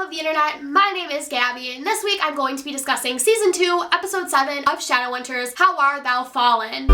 of the internet, my name is Gabby, and this week I'm going to be discussing Season 2, Episode 7 of Shadowhunters, How Art Thou Fallen?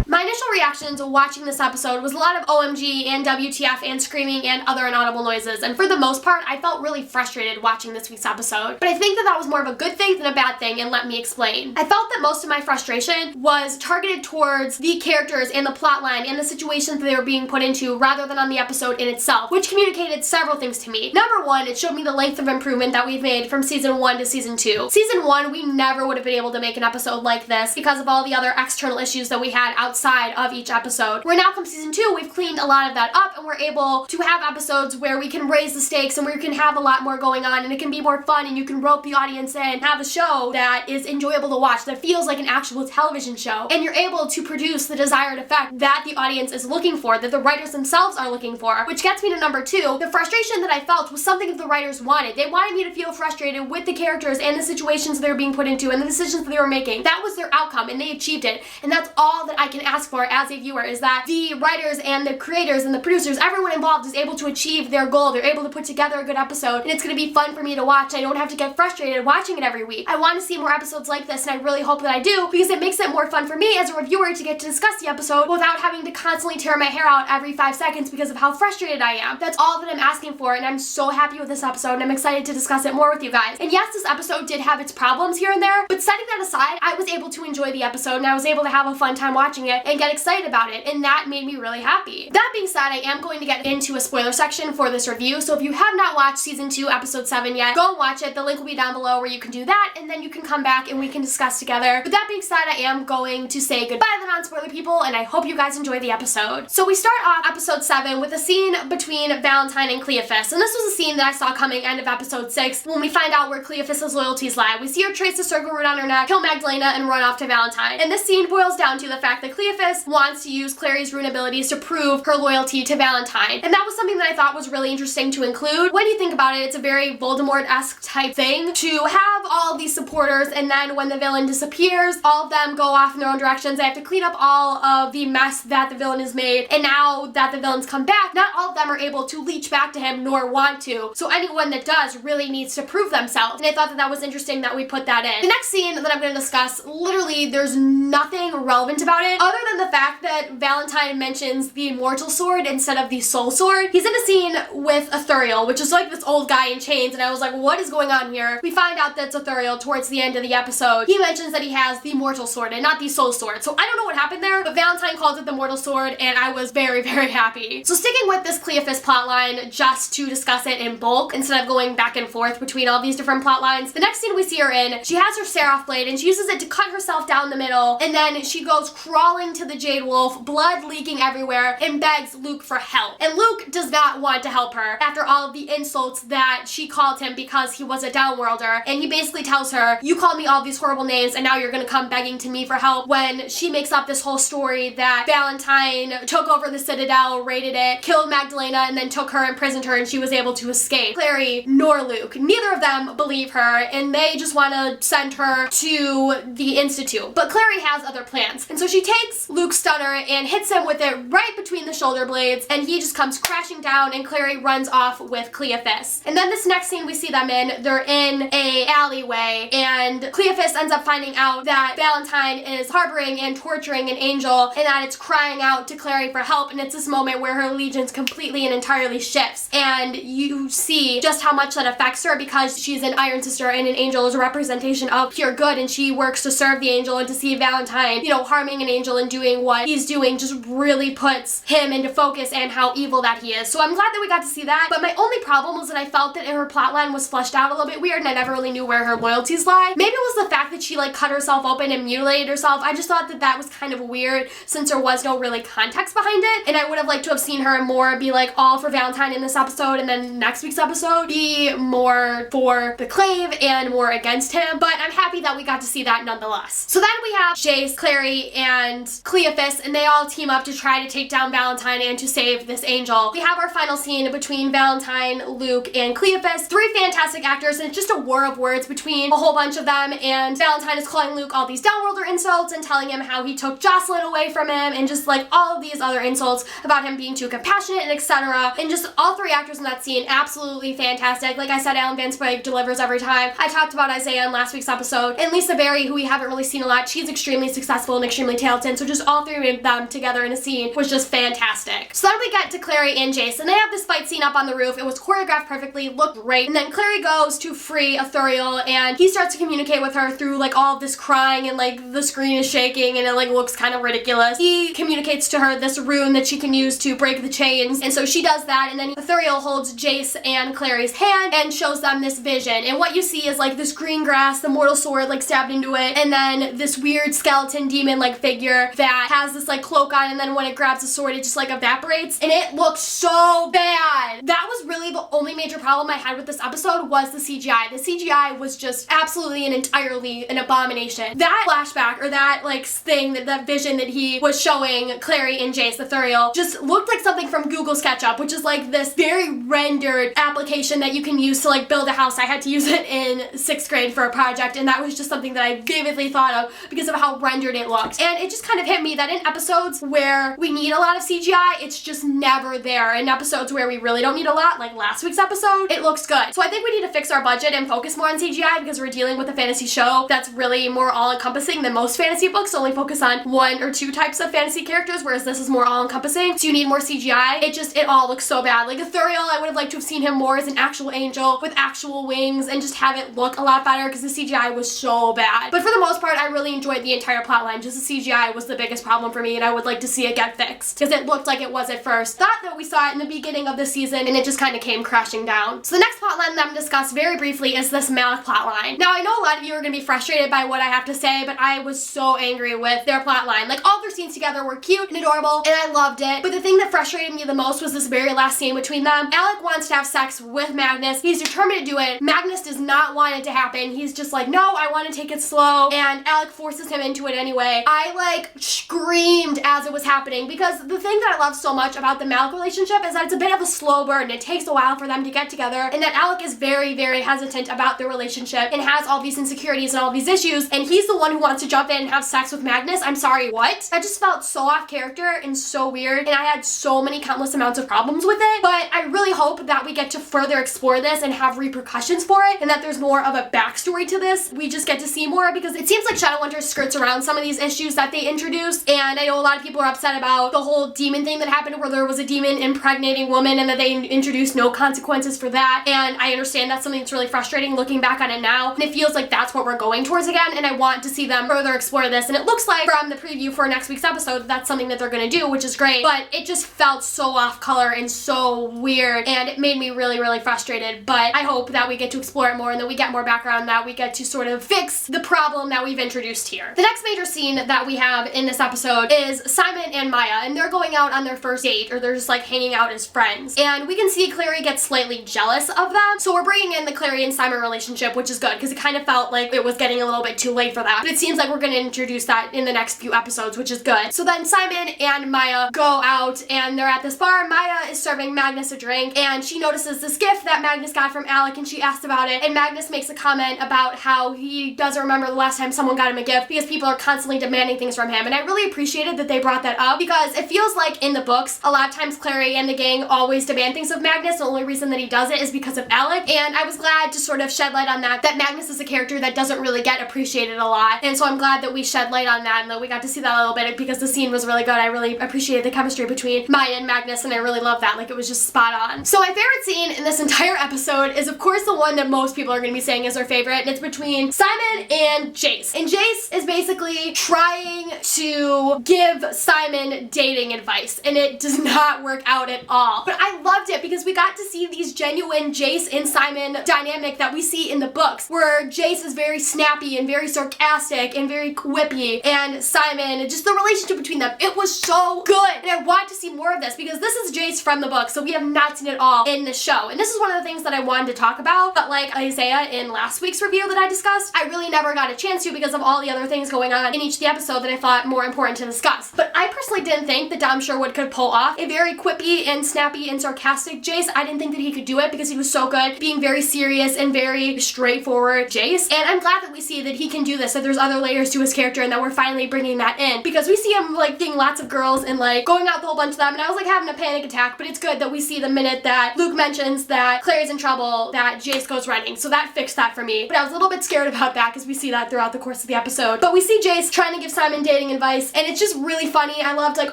My initial reactions watching this episode was a lot of OMG and WTF and screaming and other inaudible noises, and for the most part, I felt really frustrated watching this week's episode. But I think that was more of a good thing than a bad thing, and let me explain. I felt that most of my frustration was targeted towards the characters and the plotline and the situations that they were being put into rather than on the episode in itself, which communicated several things to me. Number one, it showed me the length of improvement that we've made from Season 1 to Season 2. Season 1, we never would have been able to make an episode like this because of all the other external issues that we had outside of each episode. Where now come Season 2, we've cleaned a lot of that up and we're able to have episodes where we can raise the stakes and where we can have a lot more going on and it can be more fun and you can rope the audience in and have a show that is enjoyable to watch, that feels like an actual television show, and you're able to produce the desired effect that the audience is looking for, that the writers themselves are looking for. Which gets me to number two. The frustration that I felt was something that the writers wanted. They wanted me to feel frustrated with the characters and the situations they were being put into and the decisions that they were making. That was their outcome and they achieved it, and that's all that I can ask for as a viewer, is that the writers and the creators and the producers, everyone involved, is able to achieve their goal. They're able to put together a good episode and it's going to be fun for me to watch. I don't have to get frustrated watching it every week. I want to see more episodes like this, and I really hope that I do, because it makes it more fun for me as a reviewer to get to discuss the episode without having to constantly tear my hair out every 5 seconds because of how frustrated I am. That's all that I'm asking for, and I'm so happy with this episode and I'm excited to discuss it more with you guys. And yes, this episode did have its problems here and there, but setting that aside, I was able to enjoy the episode and I was able to have a fun time watching it and get excited about it, and that made me really happy. That being said, I am going to get into a spoiler section for this review, so if you have not watched Season 2, Episode 7 yet, go and watch it. The link will be down below where you can do that, and then you can come back and we can discuss together. But that being said, I am going to say goodbye to the non-spoiler people, and I hope you guys enjoy the episode. So we start off Episode 7 with a scene between Valentine and Cleophas, and this was a scene that I saw coming end of Episode 6 when we find out where Cleophas's loyalties lie. We see her trace the circle root on her neck, kill Magdalena, and run off to Valentine. And this scene boils down to the fact that Cleophas wants to use Clary's rune abilities to prove her loyalty to Valentine. And that was something that I thought was really interesting to include. When you think about it, it's a very Voldemort-esque type thing to have all these supporters, and then when the villain disappears, all of them go off in their own directions. They have to clean up all of the mess that the villain has made, and now that the villain's come back, not all of them are able to leech back to him nor want to. So anyone that does really needs to prove themselves, and I thought that that was interesting that we put that in. The next scene that I'm going to discuss, literally there's nothing relevant about it other than the fact that Valentine mentions the immortal sword instead of the soul sword. He's in a scene with Ithuriel, which is like this old guy in chains, and I was like, what is going on here? We find out that it's Ithuriel towards the end of the episode. He mentions that he has the immortal sword and not the soul sword. So I don't know what happened there, but Valentine calls it the mortal sword, and I was very, very happy. So sticking with this Cleophas plotline just to discuss it in bulk instead of going back and forth between all these different plot lines, the next scene we see her in, she has her Seraph blade and she uses it to cut herself down the middle, and then she goes crawling to the Jade Wolf, blood leaking everywhere, and begs Luke for help. And Luke does not want to help her after all of the insults that she called him because he was a downworlder, and he basically tells her, you called me all these horrible names and now you're gonna come begging to me for help, when she makes up this whole story that Valentine took over the Citadel, raided it, killed Magdalena, and then took her, imprisoned her, and she was able to escape. Clary nor Luke, neither of them believe her, and they just want to send her to the Institute. But Clary has other plans, and so she takes Luke's stunner and hits him with it right between the shoulder blades, and he just comes crashing down, and Clary runs off with Cleophas. And then this next scene we see them in, they're in a alleyway, and Cleophas ends up finding out that Valentine is harboring and torturing an angel, and that it's crying out to Clary for help, and it's this moment where her allegiance completely and entirely shifts, and you see just how much that affects her, because she's an Iron Sister and an angel is a representation of pure good, and she works to serve the angel, and to see Valentine, you know, harming an angel and doing what he's doing just really puts him into focus and how evil that he is. So I'm glad that we got to see that, but my only problem was that I felt that her plotline was fleshed out a little bit weird, and I never really knew where her loyalties lie. Maybe it was the fact that she like cut herself open and mutilated herself. I just thought that that was kind of weird since there was no really context behind it, and I would have liked to have seen her more be like all for Valentine in this episode, and then next week's episode be more for the Clave and more against him, but I'm happy that we got to see that nonetheless. So then we have Jace, Clary, and Cleophas Magnus, and they all team up to try to take down Valentine and to save this angel. We have our final scene between Valentine, Luke, and Cleophas. 3 fantastic actors, and it's just a war of words between a whole bunch of them, and Valentine is calling Luke all these downworlder insults and telling him how he took Jocelyn away from him, and just like all of these other insults about him being too compassionate and etc. And just all 3 actors in that scene, absolutely fantastic. Like I said, Alan Van Sprague delivers every time. I talked about Isaiah in last week's episode, and Lisa Berry, who we haven't really seen a lot, she's extremely successful and extremely talented, so just all 3 of them together in a scene was just fantastic. So then we get to Clary and Jace, and they have this fight scene up on the roof. It was choreographed perfectly, looked great, and then Clary goes to free Ithuriel, and he starts to communicate with her through like all of this crying, and like the screen is shaking, and it like looks kind of ridiculous. He communicates to her this rune that she can use to break the chains, and so she does that, and then Ithuriel holds Jace and Clary's hand and shows them this vision, and what you see is like this green grass, the mortal sword like stabbed into it, and then this weird skeleton demon like figure that has this like cloak on, and then when it grabs the sword it just like evaporates, and it looks so bad. That was really the only major problem I had with this episode was the CGI. The CGI was just absolutely and entirely an abomination. That flashback, or that like thing, that vision that he was showing Clary and Jace, Ithuriel, just looked like something from Google SketchUp, which is like this very rendered application that you can use to like build a house. I had to use it in 6th grade for a project, and that was just something that I vividly thought of because of how rendered it looked. And it just kind of hit me that in episodes where we need a lot of CGI, it's just never there. In episodes where we really don't need a lot, like last week's episode, it looks good. So I think we need to fix our budget and focus more on CGI because we're dealing with a fantasy show that's really more all-encompassing than most fantasy books. Only focus on 1 or 2 types of fantasy characters, whereas this is more all-encompassing. So you need more CGI. It all looks so bad. Like Ithuriel, I would have liked to have seen him more as an actual angel with actual wings and just have it look a lot better because the CGI was so bad. But for the most part, I really enjoyed the entire plotline. Just the CGI was the biggest problem for me, and I would like to see it get fixed because it looked like it was at first. Thought that we saw it in the beginning of the season, and it just kind of came crashing down. So the next plotline that I'm going to discuss very briefly is this Malik plotline. Now, I know a lot of you are going to be frustrated by what I have to say, but I was so angry with their plotline. Like, all their scenes together were cute and adorable, and I loved it. But the thing that frustrated me the most was this very last scene between them. Alec wants to have sex with Magnus. He's determined to do it. Magnus does not want it to happen. He's just like, no, I want to take it slow, and Alec forces him into it anyway. I like screamed as it was happening because the thing that I love so much about the Malik relationship is that it's a bit of a slow burn. It takes a while for them to get together, and that Alec is very, very hesitant about their relationship and has all these insecurities and all these issues, and he's the one who wants to jump in and have sex with Magnus. I'm sorry, what? That just felt so off character and so weird, and I had so many countless amounts of problems with it, but I really hope that we get to further explore this and have repercussions for it, and that there's more of a backstory to this. We just get to see more because it seems like Shadowhunters skirts around some of these issues that they introduced, and I know a lot of people are upset about the whole demon thing that happened where there was a demon impregnating woman and that they introduced no consequences for that, and I understand that's something that's really frustrating looking back on it now, and it feels like that's what we're going towards again, and I want to see them further explore this, and it looks like from the preview for next week's episode that's something that they're going to do, which is great, but it just felt so off color and so weird, and it made me really, really frustrated, but I hope that we get to explore it more and that we get more background, that we get to sort of fix the problem that we've introduced here. The next major scene that we have in this episode is Simon and Maya, and they're going out on their first date, or they're just like hanging out as friends, and we can see Clary get slightly jealous of them, so we're bringing in the Clary and Simon relationship, which is good because it kind of felt like it was getting a little bit too late for that, but it seems like we're going to introduce that in the next few episodes, which is good. So then Simon and Maya go out and they're at this bar. Maya is serving Magnus a drink, and she notices this gift that Magnus got from Alec, and she asks about it, and Magnus makes a comment about how he doesn't remember the last time someone got him a gift because people are constantly demanding things from him, and I really appreciated that they brought that up because it feels like in the books a lot of times Clary and the gang always demand things of Magnus. The only reason that he does it is because of Alec, and I was glad to sort of shed light on that Magnus is a character that doesn't really get appreciated a lot, and so I'm glad that we shed light on that and that we got to see that a little bit because the scene was really good. I really appreciated the chemistry between Maya and Magnus, and I really love that. Like, it was just spot on. So my favorite scene in this entire episode is of course the one that most people are going to be saying is their favorite, and it's between Simon and Jace. And Jace is basically trying to give Simon dating advice, and it does not work out at all. But I loved it because we got to see these genuine Jace and Simon dynamic that we see in the books, where Jace is very snappy and very sarcastic and very quippy, and Simon, just the relationship between them, it was so good, and I want to see more of this because this is Jace from the book, so we have not seen it all in the show, and this is one of the things that I wanted to talk about, but like Isaiah in last week's review that I discussed, I really never got a chance to because of all the other things going on in each of the episode that I thought more important important to discuss. But I personally didn't think that Dom Sherwood could pull off a very quippy and snappy and sarcastic Jace. I didn't think that he could do it because he was so good being very serious and very straightforward Jace. And I'm glad that we see that he can do this, that there's other layers to his character and that we're finally bringing that in, because we see him like getting lots of girls and like going out the whole bunch of them, and I was like having a panic attack. But it's good that we see the minute that Luke mentions that Clary's in trouble that Jace goes running, so that fixed that for me. But I was a little bit scared about that because we see that throughout the course of the episode. But we see Jace trying to give Simon dating advice, and it's just really funny. I loved like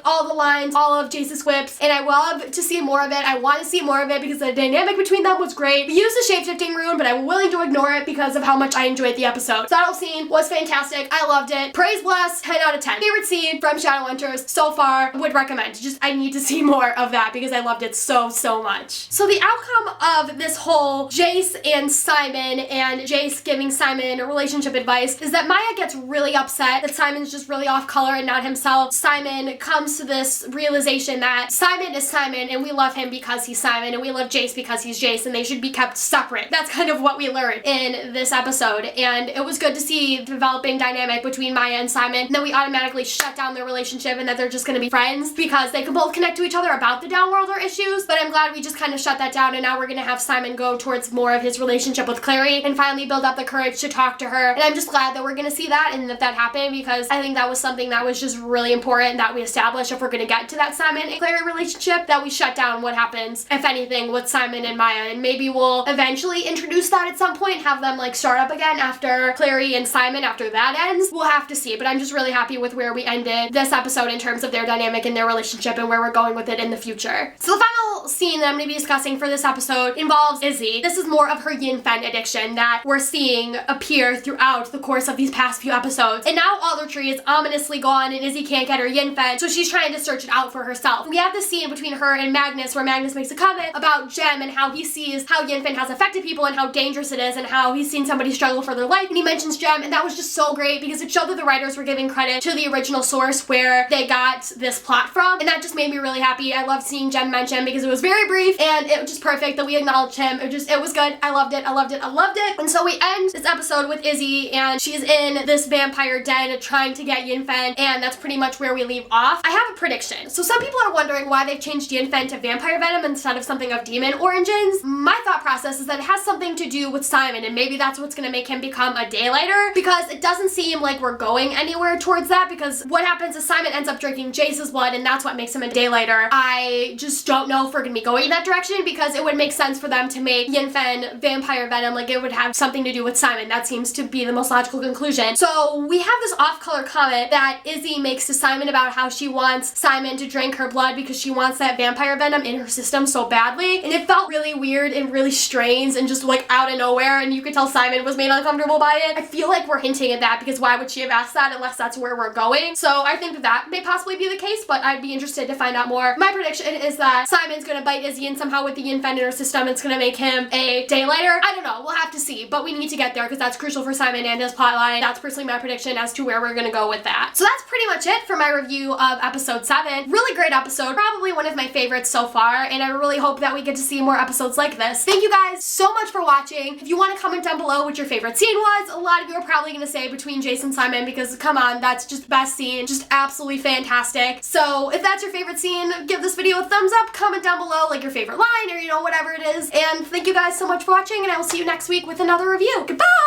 all the lines, all of Jace's whips, and I love to see more of it. I want to see more of it because the dynamic between them was great. We used the shapeshifting rune, but I'm willing to ignore it because of how much I enjoyed the episode. So that whole scene was fantastic. I loved it. Praise bless, 10 out of 10. Favorite scene from Shadowhunters so far, would recommend. Just I need to see more of that because I loved it so much. So the outcome of this whole Jace and Simon and Jace giving Simon relationship advice is that Maya gets really upset that Simon's just really off color and not himself. Simon comes to this realization that Simon is Simon and we love him because he's Simon, and we love Jace because he's Jace, and they should be kept separate. That's kind of what we learned in this episode, and it was good to see the developing dynamic between Maya and Simon, and then we automatically shut down their relationship and that they're just gonna be friends because they can both connect to each other about the downworlder issues. But I'm glad we just kind of shut that down, and now we're gonna have Simon go towards more of his relationship with Clary and finally build up the courage to talk to her. And I'm just glad that we're gonna see that and that happened, because I think that was something that was just really important that we established if we're gonna get to that Simon and Clary relationship, that we shut down what happens, if anything, with Simon and Maya. And maybe we'll eventually introduce that at some point, have them like start up again after Clary and Simon, after that ends. We'll have to see, but I'm just really happy with where we ended this episode in terms of their dynamic and their relationship and where we're going with it in the future. So the final scene that I'm going to be discussing for this episode involves Izzy. This is more of her Yin-Fen addiction that we're seeing appear throughout the course of these past few episodes. And now Alder Tree is ominously gone and Izzy can't get her Yin-Fen, so she's trying to search it out for herself. We have this scene between her and Magnus where Magnus makes a comment about Gem and how he sees how Yin-Fen has affected people and how dangerous it is and how he's seen somebody struggle for their life, and he mentions Gem, and that was just so great because it showed that the writers were giving credit to the original source where they got this plot from, and that just made me really happy. I loved seeing Gem mentioned because it was very brief and it was just perfect that we acknowledged him. It was good. I loved it. I loved it. I loved it. And so we end this episode with Izzy, and she's in this vampire den trying to get Yin-Fen, and that's pretty much where we leave off. I have a prediction. So some people are wondering why they've changed Yin-Fen to vampire venom instead of something of demon origins. My thought process is that it has something to do with Simon, and maybe that's what's gonna make him become a daylighter, because it doesn't seem like we're going anywhere towards that, because what happens is Simon ends up drinking Jace's blood and that's what makes him a daylighter. I just don't know if we're gonna be going in that direction, because it would make sense for them to make Yin-Fen vampire venom, like it would have something to do with Simon. That seems to be the most logical conclusion. So we have this off-color comment that Izzy makes to Simon about how she wants Simon to drink her blood because she wants that vampire venom in her system so badly, and it felt really weird and really strange and just like out of nowhere, and you could tell Simon was made uncomfortable by it. I feel like we're hinting at that, because why would she have asked that unless that's where we're going? So I think that may possibly be the case, but I'd be interested to find out more. My prediction is that Simon's gonna bite Izzy and somehow with the Yin-Fen in her system it's gonna make him a daylighter. I don't know, we'll have to see, but we need to get there because that's crucial for Simon and his plotline. That's personally my prediction as to where we're gonna go with that. So that's pretty much it for my review of episode 7. Really great episode, probably one of my favorites so far, and I really hope that we get to see more episodes like this. Thank you guys so much for watching. If you want to comment down below what your favorite scene was, a lot of you are probably gonna say between Jace and Simon, because come on, that's just the best scene, just absolutely fantastic. So if that's your favorite scene, give this video a thumbs up, comment down below like your favorite line or whatever it is, and thank you guys so much for watching, and I will see you next week with another review. Goodbye!